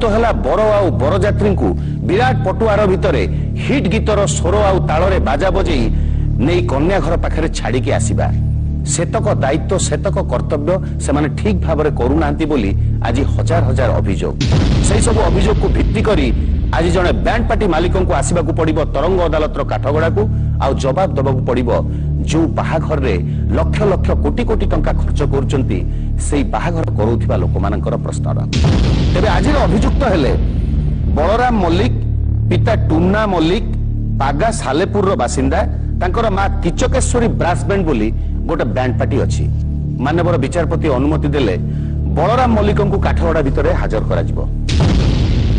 तो हला बर आउ बरजात्री को विराट पटुआर भितर हिट गीतर स्वर आउ ताଳରେ बाजा बजेई नहीं कन्या घर पाखरे छाड़ी के आसीबा सेतक दायित्व सेतक कर्तव्य से माने ठीक भाव में करूना आज हजार हजार अभियोग से सब अभियोग को भित्ति करी आज जड़े बैंड पार्टी मालिक को आसवाक पड़ो तरंग अदालत काठगड़ा को आउ जवाब दबा पड़ो जो बाहाघर रे लक्ष लक्ष कोटी कोटी टंका खर्च कर बाहाघर करुवा लोक मान प्रश्न तेरे आज अभियुक्त हेले बलराम मल्लिक पिता टुन्ना मल्लिक पागा सालेपुर बासिंदा तांकर मां किचकेश्वरी ब्रास बैंड बोली गोटे बैंड पार्टी अच्छी मानवर विचारपति अनुमति देले बलराम मल्लिक को काठगड़ा भितर हाजर करा जिवो।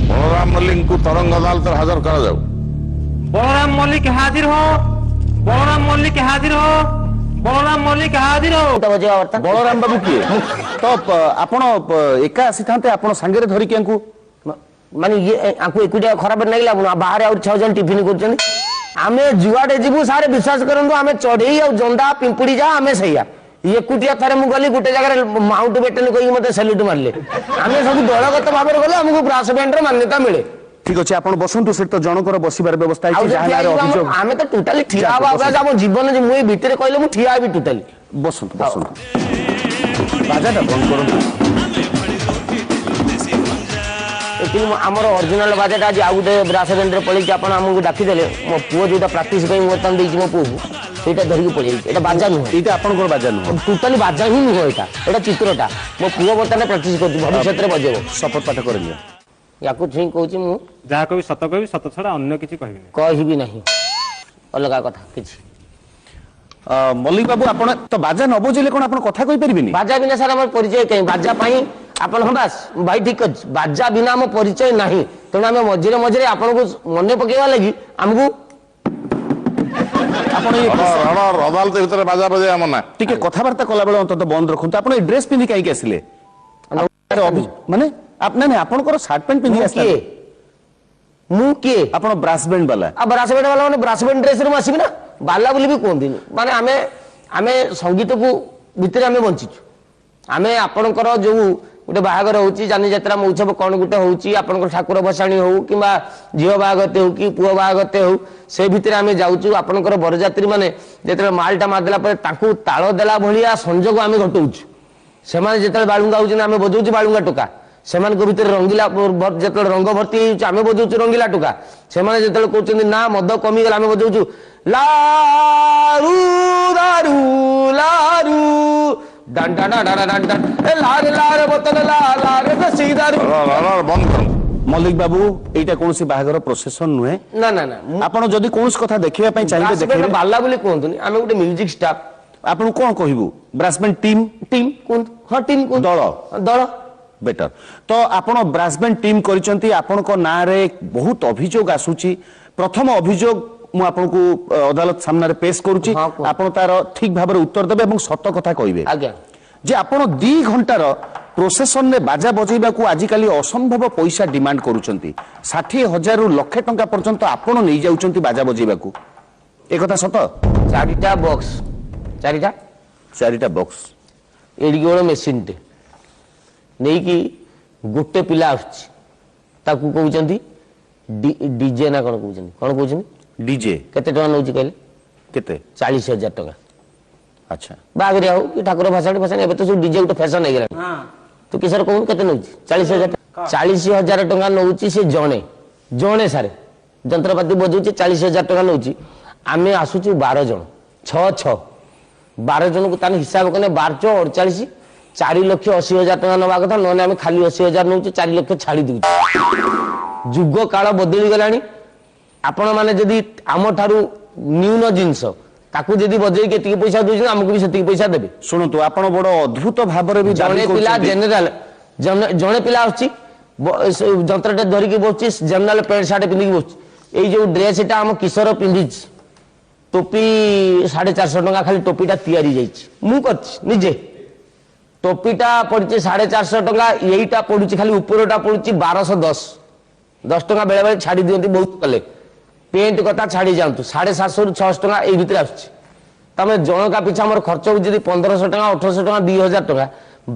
बलराम मल्लिक को तरंग अदालत हाजर करा जाऊ। बलराम मल्लिक हाजिर हो, बलराम मल्लिक हाजिर हो, बलराम मल्लिक हाजिर हो। बलराम बाबू किए तो आपण एका आसी थांते आपण संगे धरि के माने ये आंकु एकुटिया खराब नहीं लागुना बाहर और 6 जन टिफिन करछन आमे जुआडे जीवु सारे विश्वास करंतु आमे चढ़ई और जंदा पिंपुड़ी जा आमे सैया एकुटिया थरे मु गली गुटे जगह माउंट बेटन कहि मते सैल्यूट मारले आमे सब दलगत भाव रे गले हमकु ब्रास बैंड रे मान्यता मिले। ठीक अछि आपण बसंतु से तो जनकर बसिबार व्यवस्था है जहां अभियोग आमे तो टोटली ठिया बाबा हम जीवन जे मुई भीतर कहले मु ठिया भी टोटली बसंतु बसंतु बाजाटा बंद करंतु आमर ओरिजिनल बाजेट आज आउ गोटे ब्रास बैंड पलैक आप डाकीदे मो पुओ जो प्राक्ट बर्तमान देखिए मो पुओ से धरिकी पलैया बाजा नुह ये आप बाजा नुह टोटाली बाजा ही नुह यहाँ चित्रटा मो पुओ बर्तमान प्राक्ट कर भविष्य में बजेब शपथ पाठ कर या छुई कहूँ जहाँ कह सत कह सत छड़ा अन्य किसी कहबी ना अलग कथा किसी मल्लिक बाबू आप तो बाजा न बजेले कौन आप कथा कहि परिबिनी बाजा बिना सारा हमर परिचय कहीं बाजा पाई आपण हम बास भाई ठीक अछि बाजा बिना हम परिचय नाही तेणु आम मझे मझे आपन को मन पकेवा लगी हमको आपण ये अदालत भीतर बाजा बजे हम ना टिके कथावार्ता कला बेले अंत बंद रखुंत आपण ड्रेस पिंधि काई आसिले माने आप ना आपण को शर्ट पैंट पिंधि आसिले मु के आपण ब्रास बैंड वाला आ ब्रास बैंड वाला माने ब्रास बैंड ड्रेस रे आसीबी ना बाला बोली भी कहती माने आमे आमे संगीत को भितर आमे बंचिछु आमे आपणकर जो गोटे बाहागर होची जानी यात्रा महोत्सव कौन गोटे होची आपणकर ठाकुर भसाणी हो किंबा झील बाहागते हो कि पुओ बाहागते हो से भितर आमे जाउछु आपणकर बरजात्री माने जेतले मालटा मारदेला पर ताकू ताळ देला भलिया संजोग आमे घटौछु से माने जेतले बाळुंगा होची आमे बजौछु बाळुंगा टोका सेमान को भीतर रंगीला जेतले रंग भर्ती होची आमे बजौछु रंगीला टोका से माने जेतले कहउछन ना मद कमी गेला आमे बजौछु लारू दारू लारू डन डन डन डन डन ए लारे लारे बोतल ला लारे दसी दारू बंद कर मल्लिक बाबू एटा कोनसी बाहागर प्रोसेसन नुहे ना ना ना आपण जदी कोनस कथा देखिबा पई चाहिबे देखिबे बाला बोली कोंतुनी आमे गोटे म्यूजिक स्टाफ आपण कोन कहिबू ब्रास बैंड टीम टीम कोन हां टीम कोन दल दल बेटर तो आपण ब्रास बैंड टीम करिसंती आपण को ना रे बहुत अभियोग आसुची प्रथम अभियोग मु आपन को अदालत सामने रे पेश करूची आपन तार ठीक भाबरे उत्तर देबे एवं सत्य कथा कहिबे आज्ञा जे आपन 2 घंटार प्रोसेसन ने बाजा बजेबा को आजिकाली असंभव पैसा डिमांड करूचंती 60,000 रु लाख टंका पर्यंत आपन नै जाउचंती बाजा बजेबा को ए कथा सत चारिटा बॉक्स चारिटा बॉक्स एडी गोळ मशीन टे नै कि गुटे पिला आछी ताकू कहउचंती डीजे ना कोन कहउचंती डीजे केते टका नउची कहले केते 40,000 टका अच्छा बागरिया हो कि ठाकुर भाषाणी भाषाणी एबे तो सब डीजे गोटे फैशन हे गेला हां तो किसर कहू केते नउची 40,000 टका नउची से जणे सारे जंत्रपाती बजौची 40,000 टका नउची आमे आसुची 12 जण 6 12 जन को ताने हिसाब कने 12 48 4,80,000 टका नवा कथा नने आमे खाली 80,000 नउची 4 लाख छाड़ी दउची जुग काल बदली गलानी आपण माने जदी आम ठारू न्यून जिंस ताकू जदी बजई के टिके पैसा दोछ हमकु भी सेति पैसा देबे सुनो तो आपण बड़ अद्भुत भाबरे भी जने पिला जनरल जने पिला आछि जंत्रटे धरि के बसछि जनरल पैंट शर्ट पिंदी के बसछि एई जो ड्रेस एटा हम किशोर पिंदी टोपी 450 टका खाली टोपीटा तयारी जाइछि मु करछि निजे टोपीटा पड़छि 450 टका एईटा पड़ुछि खाली ऊपरटा पड़ुछि 1210 टका बेले बेले छाड़ी दियंती बहुत कले पेंट कथा छाड़ी जातु 750 रु 600 टका ए भितर आछि तमे जनका पिछा मोर खर्च हो जदी 1500 टका 1800 टका 2000 टका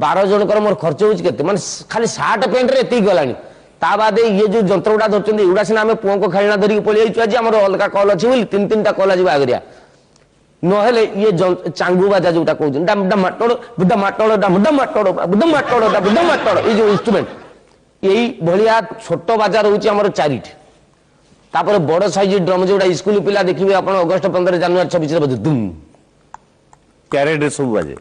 12 जनकर मोर खर्च हो केते माने खाली शर्ट पेंट रे एती गलानी ତା ବାଦେ ଇଏ ଯୋଉ ଯନ୍ତ୍ର ଗୁଡା ଧରୁଛନ୍ତି ଏଗୁଡା ସିନା ଆମେ ପୁଅଙ୍କ ଖେଳନା ଧରିକି ପଳେଇ ଯାଇଛୁ ଆଜି ଆମର ଅଲଗା କଲ୍ ଅଛି ବୋଲି 3-3ଟା କଲ୍ ଆଜି ବାହାଘରିଆ ନହେଲେ ଇଏ ଚାଙ୍ଗୁ ବାଜା ଯୋଉଟା କହୁଛନ୍ତି ମାଟୋଡ ବୁଦ୍ଧା ମାଟୋଡ ବୁଦ୍ଧା ମାଟୋଡ ବୁଦ୍ଧା ମାଟୋଡ ବୁଦ୍ଧା ମାଟୋଡ ଏଇ ଯୋଉ ଇନଷ୍ଟ୍ରୁମେଣ୍ଟ ଏଇ ଭଳିଆ ଛୋଟ ବାଜା ରହୁଛି ଆମର 4ଟି। ତାପରେ ବଡ ସାଇଜ ଡ୍ରମ୍ ଯୋଉଟା ସ୍କୁଲ ପିଲା ଦେଖିବେ ଆପଣ ଅଗଷ୍ଟ 15 ଜାନୁଆରୀ 26 ବଜେ ଦୁମ୍ ପ୍ୟାରେଡରେ ସବୁ ବାଜେ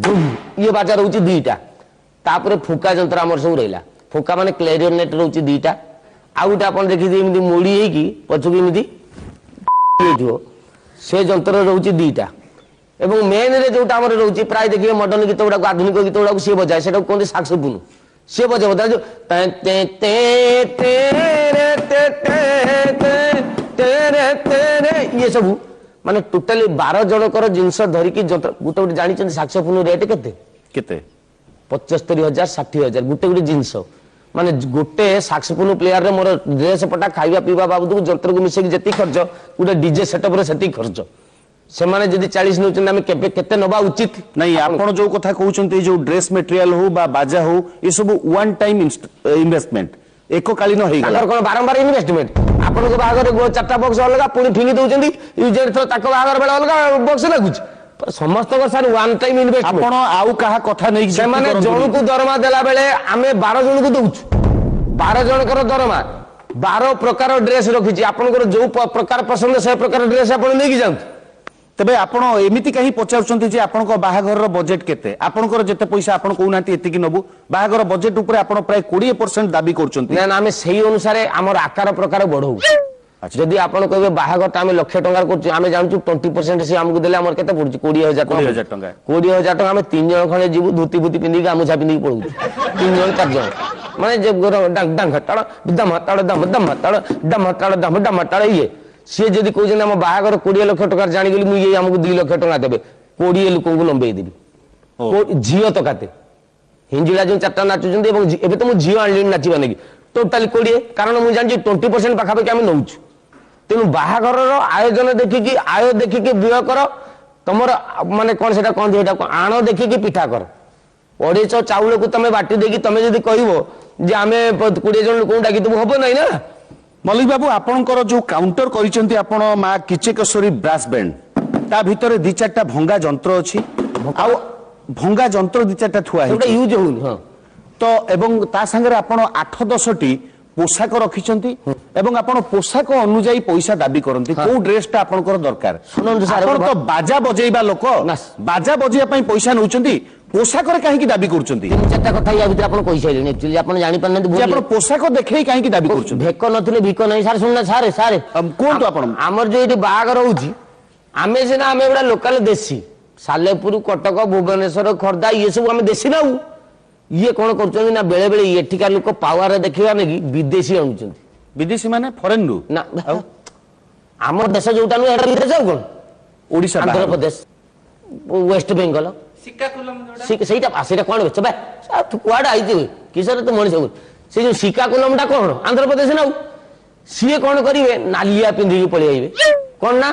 ଦୁମ୍ ଇଏ ବାଜା ରହୁଛି 2ଟା। ତାପରେ ଫୁକା ଯନ୍ତ୍ର ଆମର ସବୁ ରହିଲା ଫୁକା ମାନେ କ୍ଲାରିନେଟ ରହୁଛି 2ଟା। ଆଉ ଗୋଟେ ଆପଣ ଦେଖିଥିବେ ଏମିତି ମୋଡି ହେଇକି ପଛକୁ ଏମିତି ହେଇଥିବ ସେ ଯନ୍ତ୍ର ରହୁଛି 2ଟା। ଏବଂ ମେନ୍ ରେ ଯୋଉଟା ଆମର ରହୁଛି ପ୍ରାୟ ଦେଖିବେ ମଡର୍ଣ୍ଣ ଗୀତ ଗୁଡାକୁ ଆଧୁନିକ ଗୀତ ଗୁଡାକୁ ସିଏ ବଜାଏ ସେଟାକୁ କୁହନ୍ତି ସାକ୍ସୋଫୋନ୍ ସିଏ ବଜାଏ ଯୋଉ ଇଏ ସବୁ ମାନେ ଟୋଟାଲି 12 ଜଣଙ୍କର ଜିନିଷ ଧରିକି ଯନ୍ତ୍ର ଗୋଟେ ଗୋଟେ ଜାଣିଛନ୍ତି ସାକ୍ସୋଫୋନ୍ ରେଟ୍ କେତେ କେତେ 75,000 60,000 ଗୋଟେ ଗୋଟେ ଜିନିଷ ମାନେ ଗୋଟେ ସାକ୍ସୋଫୋନ୍ ପ୍ଲେୟାରରେ ମୋର ଡ୍ରେସ୍ ପଟା ଖାଇବା ପିଇବା ବାବଦକୁ ଯନ୍ତ୍ରକୁ ମିଶେଇକି ଯେତିକି ଖର୍ଚ୍ଚ ଗୋଟେ ଡିଜେ ସେଟଅପରେ ସେତିକି ଖର୍ଚ୍ଚ ସେମାନେ ଯଦି 40 ନେଉଛନ୍ତି ଆମେ କେତେ ନବା ଉଚିତ ନାଇଁ ଆପଣ ଯୋଉ କଥା କହୁଛନ୍ତି ଯୋଉ ଡ୍ରେସ୍ ମେଟେରିଆଲ ହଉ ବା ବାଜା ହଉ ଏ ସବୁ ୱାନ୍ ଟାଇମ୍ ଇନଭେଷ୍ଟମେଣ୍ଟ ଏକକାଳୀନ ହେଇଗଲା କଣ ବାରମ୍ବାର ଇନଭେଷ୍ଟମେଣ୍ଟ ଆପଣଙ୍କ ବାହାଘର 4ଟା ବକ୍ସ ଅଲଗା ପୁଣି ଫିଙ୍ଗି ଦଉଛନ୍ତି ୟୁଜର ଥର ତାଙ୍କ ବାହାଘର ବେଳେ ଅଲଗା ବକ୍ସ ଲାଗୁଛି ସମସ୍ତଙ୍କ ସାର୍ ୱାନ୍ ଟାଇମ୍ ଇନଭେଷ୍ଟମେଣ୍ଟ ଆପଣ ଆଉ କାହା କଥା ନେଇକି ସେମାନେ ଜଣକୁ ଦରମା ଦେଲା ବେଳେ ଆମେ 12 ଜଣକୁ ଦଉଛୁ 12 ଜଣଙ୍କର ଦରମା 12 ପ୍ରକାର ଡ୍ରେସ୍ ରଖିଛି ଆପଣଙ୍କର ଯୋଉ ପ୍ରକାର ପସନ୍ଦ ସେ ପ୍ରକାର ଡ୍ରେସ୍ ଆପଣ ନେଇକି ଯାଆନ୍ତୁ। ତେବେ ଆପଣ ଏମିତି କାହିଁ ପଚାରୁଛନ୍ତି ଯେ ଆପଣଙ୍କ ବାହାଘରର ବଜେଟ୍ କେତେ ଆପଣଙ୍କର ଯେତେ ପଇସା ଆପଣ କହୁନାହାନ୍ତି ଏତିକି ନବୁ ବାହାଘର ବଜେଟ୍ ଉପରେ ଆପଣ ପ୍ରାୟ 20% ଦାବି କରୁଛନ୍ତି ନା ଆମେ ସେଇ ଅନୁସାରେ ଆମର ଆକାର ପ୍ରକାର ବଢଉ ଯଦି ଆପଣ କହିବେ ବାହାଘରଟା ଆମେ 1,00,000 ଟଙ୍କାର କରୁଛୁ ଆମେ ଜାଣୁଛୁ 20% ସେ ଆମକୁ ଦେଲେ ଆମର କେତେ ପଡୁଛି 20,000 ଟଙ୍କା 20,000 ଟଙ୍କା ଆମେ 3 ଜଣ ଖଣ୍ଡେ ଯିବୁ ଧୋତି ଫୁତି ପିନ୍ଧିକି ଗାମୁଛା ପିନ୍ଧିକି ପଳଉଛୁ 3 ଜଣ 4 ଜଣ ମାନେ ଯେ ଡାଙ୍ଘଟାଳ ଇଏ ସିଏ ଯଦି କହୁଛନ୍ତି ଆମ ବାହାଘର 20 ଲକ୍ଷ ଟଙ୍କାର ଜାଣିଗଲି ମୁଁ ଇଏ ଆମକୁ 2 ଲକ୍ଷ ଟଙ୍କା ଦେବେ 20 ଲୋକଙ୍କୁ ଲମ୍ବେଇ ଦେବି ଝିଅ ତ କାତେ ହିଞ୍ଜିଳା ଯୋଉ 4ଟା ନାଚୁଛନ୍ତି ଏବଂ ଏବେ ତ ମୁଁ ଝିଅ ଆଣିଲିଣି ନାଚିବା ନାଗି ଟୋଟାଲି 20 କାରଣ ମୁଁ ଜାଣିଛି 20% ପାଖାପାଖି ଆମେ ନଉଛୁ ତେଣୁ ବାହାଘରର ଆୟୋଜନ ଦେଖିକି ଆୟ ଦେଖିକି ବ୍ୟୟ କର ତମର ମାନେ କଣ ସେଟା କହନ୍ତି ଏଟା ଆଣ ଦେଖିକି ପିଠା କର 250 ଚାଉଳକୁ ତମେ ବାଟି ଦେଇକି ତମେ ଯଦି କହିବ ଯେ ଆମେ 20 ଜଣ ଲୋକଙ୍କୁ ଡାକିଦେବୁ ହବ ନାହିଁ ନା। ମଲ୍ଲିକ ବାବୁ ଆପଣଙ୍କର ଯୋଉ କାଉଣ୍ଟର କରିଛନ୍ତି ଆପଣ ମା କିଚେକେଶ୍ୱରୀ ବ୍ରାସ୍ ବ୍ୟାଣ୍ଡ ତା ଭିତରେ 2-4ଟା ଭଙ୍ଗା ଯନ୍ତ୍ର ଅଛି ଆଉ ଭଙ୍ଗା ଯନ୍ତ୍ର 2-4ଟା ଥୁଆ ହେଇଛି ୟୁଜ ହଉନି ହଁ ତ ଏବଂ ତା ସାଙ୍ଗରେ ଆପଣ 8-10ଟି পোশাক রক্ষিছন্তি এবং আপন পোশাক অনুযায়ী পয়সা দাবি করন্তি কোন ড্রেসটা আপনকৰ দরকার শুনন্তু স্যার আপন তো বাজা বজাইবা লোক বাজা বজাইয়া পই পয়সা নউচন্তি পোশাকরে কাহিকি দাবি করছন্তি তিন চারটা কথা ইয়া ভিতরে আপন কই সাইলেন एक्चुअली আপন জানি পারনতি যে আপন পোশাক দেখাই কাহিকি দাবি করছন্তি ভেক নথিলে ভিক নাই স্যার শুননা স্যার স্যার কোন তো আপন আমর যে এটি বাহাগর হউছি আমি সিনা আমি এডা লোকাল দেশি সালেপুর কটক ভুবনেশ্বর খর্দা ইয়ে সব আমি দেশি নাও ये कौन कर ना बेले बेले एठिका लोक पावर देखा नहीं विदेशी आणुचंती विदेशी माने फॉरेन रु ना आम देश जोटा नु एटा विदेश कौन ओडिशा आंध्र प्रदेश वेस्ट बेंगल ସେଇଟା ସେଇଟା କଣ ବେଚ ବା ତୁ କୁଆଡେ ଆଇଛୁ କିସରେ ତୁ ମଣିଷ ସେ ଯୋଉ ଶିକାକୁଲମଟା କଣ ଆନ୍ଧ୍ରପ୍ରଦେଶ ନାଉ ସିଏ କଣ କରିବେ ନାଲିଆ ପିନ୍ଧିକି ପଳେଇ ଆଇବେ କଣ ନା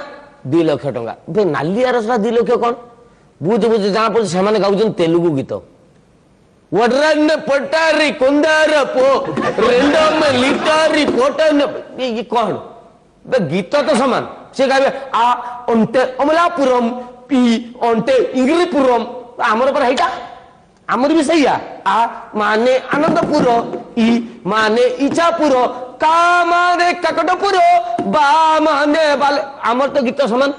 2 ଲକ୍ଷ ଟଙ୍କା ବେ ନାଲିଆର ସେଟା 2 ଲକ୍ଷ କଣ ବୁଝ ବୁଝ ଜଣା ପଡୁଛି ସେମାନେ ଗାଉଛନ୍ତି ତେଲୁଗୁ ଗୀତ వడ్రన్న పొట్టారి కొందార పో రెండమ్మ లిటారి పోటన్న ये कौन बे गीत तो समान से गावे आ ओंटे अमलापुरम पी ओंटे इंग्लिपुरम हमर पर हैटा हमर भी सही आ माने आनंदपुर ई माने इचापुर का माने ककटपुर बा माने बाले हमर तो गीत समान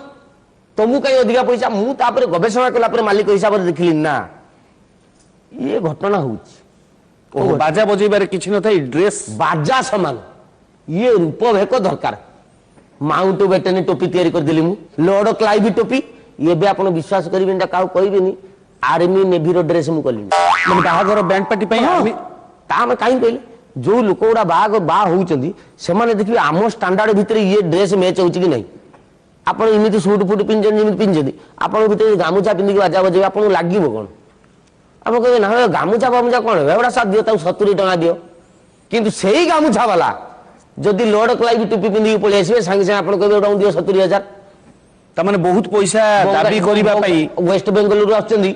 तुमु कई अधिका पैसा मु तापर गवेषणा कला पर मालिक हिसाब रे देखली ना ये घटना होउची बाजा बजेबारे किछि न थाई ड्रेस बाजा समान ये रूप भेक दरकार माउंट बेटनी टोपी तैयारी कर दिली मु लॉर्ड क्लाइव टोपी ये भी आपण विश्वास करिबेन ता काउ कहिबेनी आर्मी नेवी रो ड्रेस मु कलिनी माने बाहागर बैंड पार्टी पई आर्मी ता हम काई कहले जो लोकोडा बाग बा होउचंदी से माने देखि आमो स्टैंडर्ड भीतर ये ड्रेस मैच होउची कि नहीं आपण इमिति सूट फूट पिंजन जिमिति पिंजदी आपण भीतर गामुछा पिंदी बाजा बजे आपण लागिबो कोन आप कहे ना गामुछा बामुछा कौन एवढा साथ दियो 70 टका दियो किंतु सेही गामुछा वाला जदि लॉर्ड क्लाइव टोपी पिंदी पळे आसीबे संगे संगे आपण कहे एवढा दियो 70,000 त माने बहुत पैसा दाबी करिबा पई वेस्ट बेंगल रु आछंदी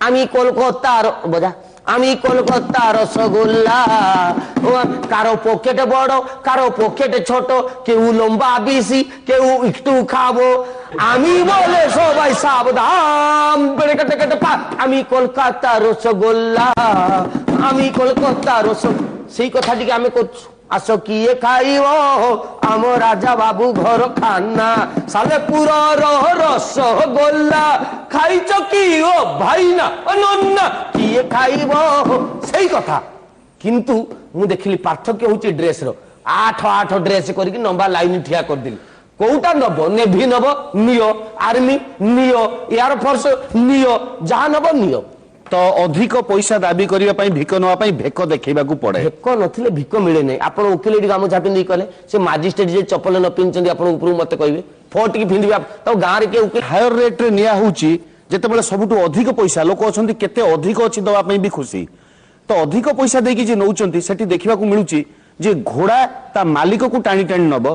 आमी कोलकाता बजा আমি কলকাতা রসগোল্লা কারো পকেট বড় কারো পকেট ছোট কেউ লম্বা বেশি কেউ একটু খাবো আমি বলে সবাই সাবধান বেড়ে কেটে কেটে পা আমি কলকাতা রসগোল্লা আমি কলকাতা সেই কথাটিকে আমি করছি আস কিয়ে খাইব আম রাজা বাবু ঘর খানা সালেপুরর রসগোল্লা খাইছ কি ও ভাই না নন্না কিয়ে খাইব সেই কথা কিন্তু মু দেখিলি পার্থক্য হচ্ছে ড্রেস র 8 ড্রেস করিকি লম্বা লাইন ঠিয়া করদেলি কোটা নব নেভি নব নিও আর্মি নিও এয়ার ফোর্স নিও যাহা নব নিও তো অধিক পয়সা দাবি করিবা পাই ভিক নবা পাই ভেক দেখাইবাকু পড়ে ভেক নথিলে ভিক মিলে নাই আপন ওকিল এটি গামছা পিন্ধি কলে সে মাজিস্ट्रेट যে চপল ন পিনচନ୍ତି আপন উপর মতে কইবে ফট কি পিন্ধিবা তো গাଁ রে কে উকিল হায়ার রেট রে নিয়া होउची যেতেবেলে ସବୁଠୁ ଅଧିକ ପଇସା ଲୋକ ଅଛନ୍ତି କେତେ ଅଧିକ ଅଛି ଦବା ପାଇଁ ବି ଖୁସି ତ ଅଧିକ ପଇସା ଦେଇକି ଯେ ନଉଛନ୍ତି ସେଠି ଦେଖିବାକୁ ମିଳୁଛି ଯେ ଘୋଡ଼ା ତା ମାଲିକକୁ ଟାଣି ଟାଣି ନବ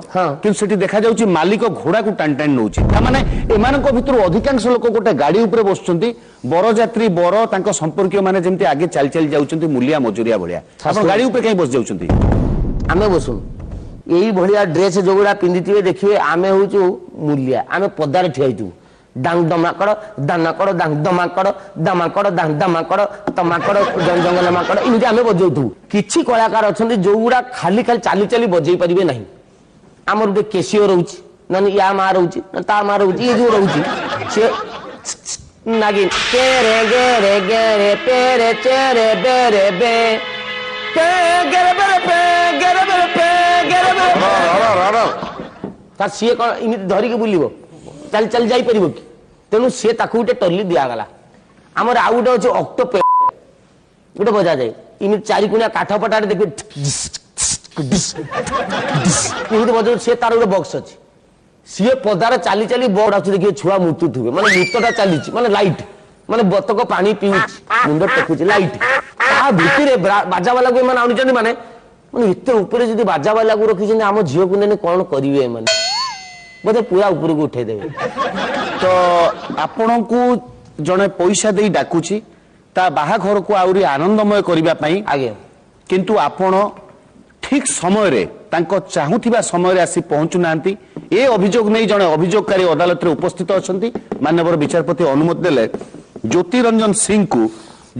କିନ୍ତୁ ସେଠି ଦେଖା ଯାଉଛି ମାଲିକ ଘୋଡ଼ାକୁ ଟାଣି ଟାଣି ନଉଛି ତା ମାନେ ଏମାନଙ୍କ ଭିତରୁ ଅଧିକାଂଶ ଲୋକ ଗୋଟେ ଗାଡି ଉପରେ ବସୁଛନ୍ତି ବରଯାତ୍ରୀ ବର ତାଙ୍କ ସମ୍ପର୍କୀୟ ମାନେ ଯେମିତି ଆଗେ ଚାଲି ଚାଲି ଯାଉଛନ୍ତି ମୁଲିଆ ମଜୁରିଆ ଭଳିଆ ଆପଣ ଗାଡି ଉପରେ କାଇଁ ବସି ଯାଉଛନ୍ତି ଆମେ ବସୁନ ଏଇ ଭଳିଆ ଡ୍ରେସ ଯୋଗୁଡା ପିନ୍ଧିଥିବେ ଦେଖିବେ ଆମେ ହଉଛୁ ମୁଲିଆ ଆମେ ପଦାରେ ଠିଆ ହେଇଥିବୁ ডাং দমাকড় দানাকড় ডাং দমাকড় দামাকড় ডাং দামাকড় তমাকড় জঙ্গল মাকড় এমনি আমি বজাউথু কিছু কলাকার অଛନ୍ତି যোগুড়া খালি খালি চালি চালি বজাই পারিবে নাই আমার গোটে কেসিও রହୁଛି মানে ইয়া মা রହୁଛି তা মা রହୁଛି এই যে রହୁଛି সে নাগিন কে রে গে রে গে রে পে রে চে রে বে রে বে কে গে রে বে রে পে গে রে বে রে পে গে রে বে তা সিଏ কোন এমনি ধরিকি বুলিব ଚାଲି ଚାଲି ଯାଇପାରିବ କି ତେଣୁ ସେ ତାକୁ ଗୋଟେ ଟଲି ଦିଆଗଲା ଆମର ଆଉ ଗୋଟେ ଅଛି ଅକ୍ଟୋପେ ଗୋଟେ ବଜାଯାଏ ଏମିତି ଚାରି କୁଣିଆ କାଠ ପଟାରେ ଦେଖିବେ ଏମିତି ବଜାଉ ସେ ତାର ଗୋଟେ ବକ୍ସ ଅଛି ସିଏ ପଦାରେ ଚାଲି ଚାଲି ବୋର୍ଡ ଆସୁଛି ଦେଖିବେ ଛୁଆ ମୁତୁଥିବେ ମାନେ ଗୀତଟା ଚାଲିଛି ମାନେ ଲାଇଟ୍ ମାନେ ବତକ ପାଣି ପିଉଛି ମୁଣ୍ଡ ଟେକୁଛି ଲାଇଟ୍ ତା ଭିତରେ ବାଜାବାଲାକୁ ଏମାନେ ଆଣୁଛନ୍ତି ମାନେ ଏତେ ଉପରେ ଯଦି ବାଜାବାଲାକୁ ରଖିଛନ୍ତି ଆମ ଝିଅକୁ ନେଲେ କଣ କରିବେ ଏମାନେ बोधे पूरा ऊपर को उठे देवे तो आपण को जड़े पैसा दे डाकुची ता बाहाघर को आउरी आनंदमय करबा पई आगे किंतु आपण ठीक समय रे तांको चाहुथिबा समय रे आसी पहुंचु नांती ए अभियोग नै जणे अभियोगकारी अदालत रे उपस्थित अछंती माननीय विचारपति अनुमति देले ज्योति रंजन सिंह को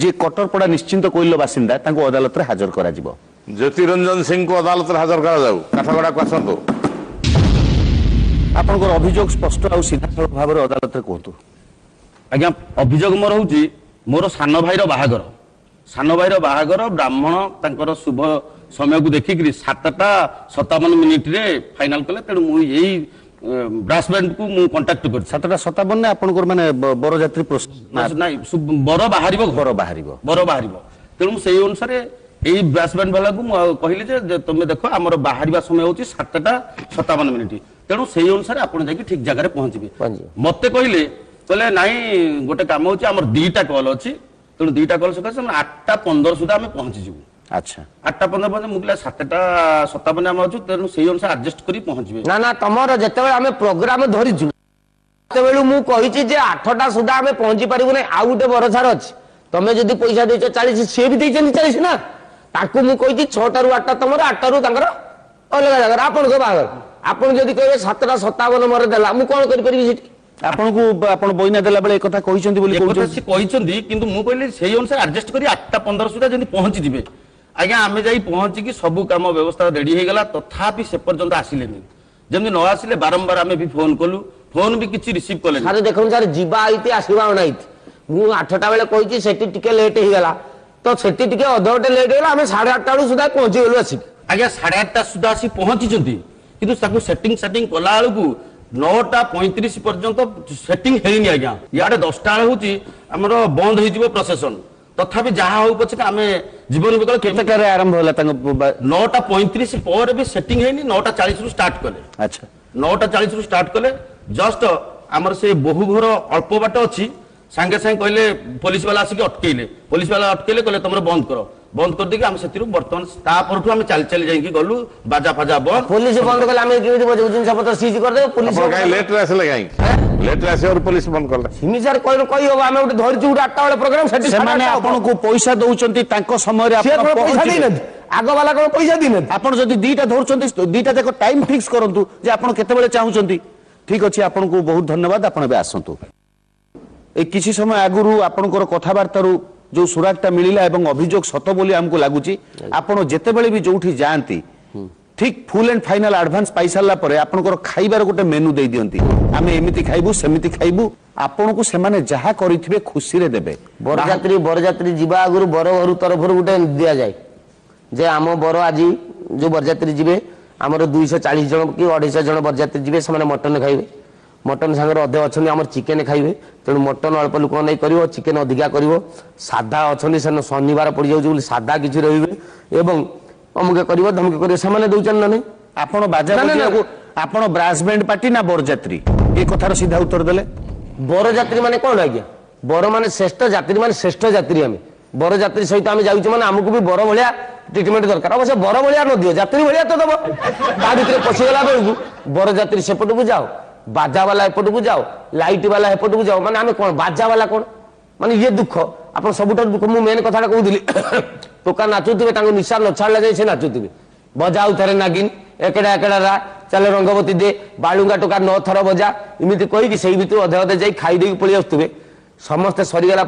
जे कटरपड़ा निश्चिंत कोइल बासिंदा तांको अदालत रे हाजर करा जिवो ज्योति रंजन सिंह को अदालत रे हाजर करा जाऊ काठगड़ा को आसंतु आपनकर अभियोग स्पष्ट आ सीधा भाव रे अदालत रे कहतु आज्ञा अभियोग मोर होउची मोर सान भाईर बाहागर ब्राह्मण तांकर शुभ समय को देखिकरी 7:57 मिनिट रे फाइनल कले तेणु मु एई ब्रास बैंड को मु कांटेक्ट कर 7:57 ने आपनकर माने बरयात्री नाही बर बाहरिबो तेणु सेई अनुसार एई ब्रास बैंड वाला को कहली जे तुम देखो हमर बाहरिबा समय होउची 7:57 मिनिट तेणु सेई अनुसार आपण जाकी ठीक जगह रे पहुंचबे मते कहले नाई गोटे काम होची हमर 2टा कॉल अछि तेणु 2टा कॉल सकासे 8:15 सुधा हम पहुंची जिवु अच्छा 8:15 पहुंचे मुगला 7:57 हम अछु तेणु सेई अनुसार एडजस्ट करी पहुंचबे ना ना तमर जेतेबे हम प्रोग्राम धरिजु तेबेलु मु कहिछि जे 8टा सुधा हम पहुंची परिबु नै आ गुटे बरछार अछि तमे जदी पैसा देछ 40 से भी देछन 40 ना ताकू मु कहिछि 6टा रु 8टा तमर 8टा रु तांकर अलग जगह आपन को बागर आपन जदी कहबे 7:57 मर देला मु कोन करि परिबि सेठी आपन को आपन बोइना देला बेले एकथा कहिसंती बोली कहउछंती कहिसंती किंतु मु कहली सेही अनुसार एडजस्ट करी 8:15 सुधा जदी पहुंची जिवे आज्ञा आमे जाई पहुंची कि सब काम व्यवस्था रेडी हे गला तथापि से पर्यंत आसिलेनी जमि न आसिले बारंबार आमे भी फोन कलु फोन भी किछि रिसीव कले सारे देखन सारे जीवा आइते आसीबा नाइति मु 8टा बेले कहिछि सेठी टिके लेट हे गला तो सेठी टिके अधोटे लेट हे गला आमे 8:30 सुधा पहुंची गेलु आसी आज्ञा 8:30 सुधा आसी पहुंची जंती किंतु ताकू सेटिंग कला बेलू 9:35 पर्यंत सेटिंग हेनी आज्ञा इे 10टा होची हमर बंद हो प्रोसेसन तथापि जहाँ हो पछे आम जीवन विकल केतेटारे आरंभ होला 9:35 पर भी सेटिंग हेनी 9:40 रु स्टार्ट कले अच्छा 9:40 रु स्टार्ट कले जस्ट हमर से बहु घर अल्प बाट अछि सांगे सांगे कहले पुलिस वाला आसिक अटकेले कहले तुम बंद बंद कर देकी हम सेतिरु वर्तमान तापरठु हम चल चल जाई गलु बाजा फाजा बंद पुलिस बंद कले आमे केमिति बजौ जिनस पत्र सीज कर दे पुलिस ଆପଣ କାଇଁ ଲେଟ୍ ରେ ଆସିଲେ କାଇଁ ଲେଟ୍ ରେ ଆସିବାରୁ ପୋଲିସ ବନ୍ଦ କଲା ସିମି ସାର୍ କହି ହବ ଆମେ ଗୋଟେ ଧରିଛୁ ଗୋଟେ 8ଟା ବେଳେ ପ୍ରୋଗ୍ରାମ ସେଠି ସେମାନେ ଆପଣଙ୍କୁ ପଇସା ଦଉଛନ୍ତି ତାଙ୍କ ସମୟରେ ସିଏ ଆପଣ କଣ ପଇସା ପହଞ୍ଚିବେ। ଦେଇନାହାନ୍ତି ଆଗ ବାଲା କଣ ପଇସା ଦେଇନାହାନ୍ତି ଆପଣ ଯଦି ଦିଟା ଧରୁଛନ୍ତି ଦିଟା ଯାକ ଟାଇମ ଫିକ୍ସ କରନ୍ତୁ ଯେ ଆପଣ କେତେବେଳେ ଚାହୁଁଛନ୍ତି ଠିକ ଅଛି ଆପଣଙ୍କୁ ବହୁତ ଧନ୍ୟବାଦ ଆପଣ ଏବେ ଆସନ୍ତୁ ଏ କିଛି ସମୟ ଆଗରୁ ଆପଣଙ୍କର କଥାବାର୍ତ୍ତାରୁ ଯୋଉ ସୁରାଗଟା ମିଳିଲା ଏବଂ ଅଭିଯୋଗ ସତ ବୋଲି ଆମକୁ ଲାଗୁଛି ଆପଣ ଯେତେବେଳେ ବି ଯୋଉଠି ଯାଆନ୍ତି ଠିକ ଫୁଲ ଏଣ୍ଡ ଫାଇନାଲ ଆଡଭାନ୍ସ ପାଇ ସାରିଲା ପରେ ଆପଣଙ୍କର ଖାଇବାର ଗୋଟେ ମେନୁ ଦେଇ ଦିଅନ୍ତି ଆମେ ଏମିତି ଖାଇବୁ ସେମିତି ଖାଇବୁ ଆପଣଙ୍କୁ ସେମାନେ ଯାହା କରିଥିବେ ଖୁସିରେ ଦେବେ ବରଯାତ୍ରୀ ଯିବା ଆଗରୁ ବର ଘରୁ ତରଫରୁ ଗୋଟେ ଦିଆଯାଏ ଯେ ଆମ ବର ଆଜି ଯୋଉ ବରଯାତ୍ରୀ ଯିବେ ଆମର 240 ଜଣ କି 250 ଜଣ ବରଯାତ୍ରୀ ଯିବେ ସେମାନେ ମଟନ ଖାଇବେ मटन सागर अधे अच्छा आम चिकेन खाइबे तेणु मटन अल्प लोक नहीं कर चिकेन अधिका कर साधा अच्छा से शनिवार पड़ जाऊँ साधा किसी रही अमुके कर धमके कर दौन ना नहीं आपण बाजा आपण ब्रास बैंड पार्टी ना बरजात्री ये कथार सीधा उत्तर देले बरजात्री माने कौन आज्ञा बर माने श्रेष्ठ जात्री माने श्रेष्ठ जात्री आम बरजात्री सहित आम जाऊँ माने आमको भी बर भाया ट्रिटमेंट दरकार अवश्य बर भाया न दियो जात्री भाया तो दब ता भर पशिगला बेलू बरजात्री सेपट को जाओ बाजा वाला एपट को जाओ लाइट वाला एपट को जाओ माने आमे कौन बाजा वाला कौन माने ये दुख आप सबुठ दुख मु मेन कथा कहूली टोका नाचुवे निशा न छाड़ा जाए से नाचुवे बजाऊ थे नागिन एकेडा एकेडा रा चल रंगवती दे बालुंगा टोका 9 थर बजा इमिति कहीकि से भितर अधे अधे जाई खाई दे पलि आसुवे समस्ते सरीगला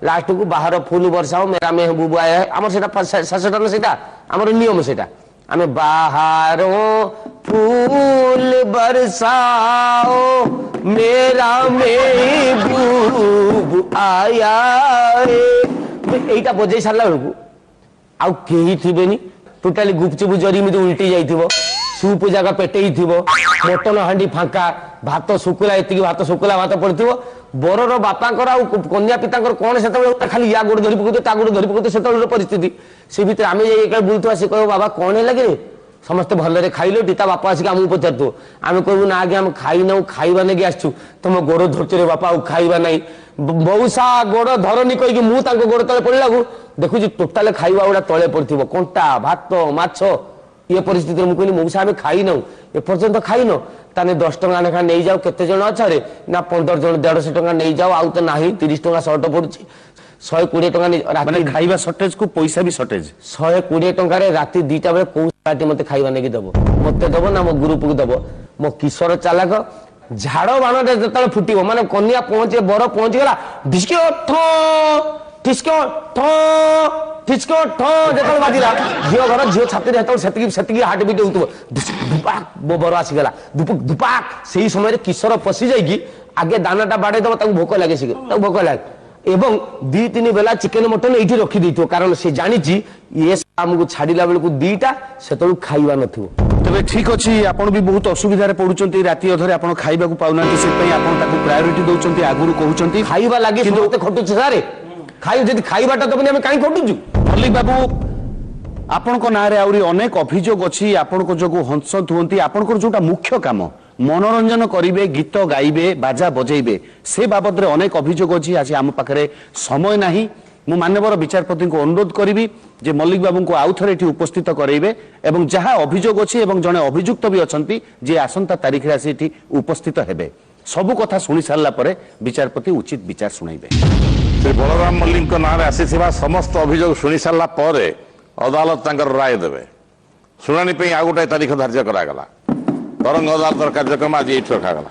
लास्ट को बाहर फुल बर्षा मेरा में बुबु आया आम शासटा ना सेटा आमर नियम सेटा हमें बाहरों फूल बरसाओ मेरा महबूब आया एटा बजे सारा बेलू आउ कहीं थी टोटाली गुपचुप जरी में उल्टी जाइथिबो सूप जगह पेटे मटन हांडी फांका भात शुक्ला एति भात शुक्ला भात पड़ो बरर बापांकर आ कन्या पितांकर कौन से खाली या गोड़ धरी पकड़ते ता गोड़ धरी पकड़ते से परिस्थिति से भितर आम बुलुवा से कह बाबा कौन है लगे समस्ते भलरे खाइल टीता बापा आसिक आमको पचारू आम कहूँ ना आगे आम खाई ना खाइबा नहीं आसचु तुम गोड़ धरचु बापा आउ खाइबा नहीं बहुसा गोड़ धरनी कहीकि मुझे गोड़ तले पड़ा देखुची टोटाल खाइबा गुड़ा तले पड़ो कंटा भात माछ ये परिस्थिति मुझे कहली मौसा आम खाई ना एपर्यंत खाई न ताने 10 टंका लेखा नहीं जाओ केते जन अच्छे ना 15 जन 150 टंका नहीं जाओ आउ तो ना 30 टंका सर्ट पड़ुची 120 टंका माने खाइबा शॉर्टेज को पैसा भी शॉर्टेज 120 टंका राति 2टा बेले कौ पार्टी मत खाइबा नहीं दब मत दब ना मो ग्रुप को दब मो किशोर चालक झाड़ बाण जो फुटब माने कन्या पहुंचे बर पहुंची गला ढिस्को ठिस्को ठिस्को जो बाजिला झील घर झील छाती से हार्ट बीट हो बर आसीगला धुपुक धुपाक से समय किशोर पशि जाइए आगे दानाटा बाड़े दब भोक लगे भोक लगे एवं 2-3 बेला चिकेन मटन ये रखी कारण से जानी ये आमको छाड़ा बेलू 2टा से खाइबा न तेरे ठीक अच्छे आपड़ भी बहुत असुविधा पड़ुंट राति अधरे आप खाइबा पाऊना से प्रायोरीटी दौरान आगुरी कहते खाइबा लगे खटुचे सारे खाई जब खाइबाटा दबनी आम कहीं खटुचु मल्लिक बाबू आपण ना अनेक अभियोग अच्छी आपण जो हंसत हूँ आपंकर जोटा मुख्य काम मनोरंजन करेंगे गीत गाइबे बाजा बजेबे से बाबद रे अनेक अभियोग अच्छी आज आम पाखे समय नहीं मु माननीय विचारपति को अनुरोध करी जे मल्लिक बाबू को आउ थे उपस्थित करेंगे एवं जहाँ अभियोग अच्छी जड़े अभियुक्त भी अच्छा जे आसंता तारीख आसी उपस्थित हेबे सबु कथा शुणी सारा विचारपति उचित विचार शुणाइबे श्री बलराम मल्लिक ना आसी समस्त अभियोग शुणी सारा अदालत राय देवे शुणाणी आ गोटे तारीख धार्य करागला तरंग अदालत कार्यक्रम आज ये रखागला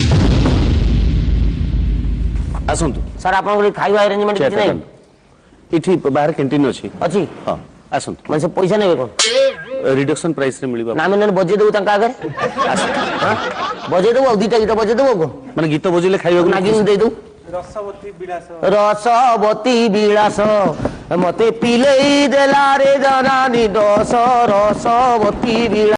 आसंतु सर आप खाइबा अरेंजमेंट किछि नै इठी बाहर कैंटीन अछि अछि हां आसंतु मन से पैसा नेबे कोन रिडक्शन प्राइस रे मिलिबा ना मैंने बजे देबो तंका आगे हां बजे देबो 2टा गीत बजे देबो कोन माने गीत बजिले खाइबा को नागिन दे दू रसवती विलास मते पिले देला रे जनानी रसवती विलास।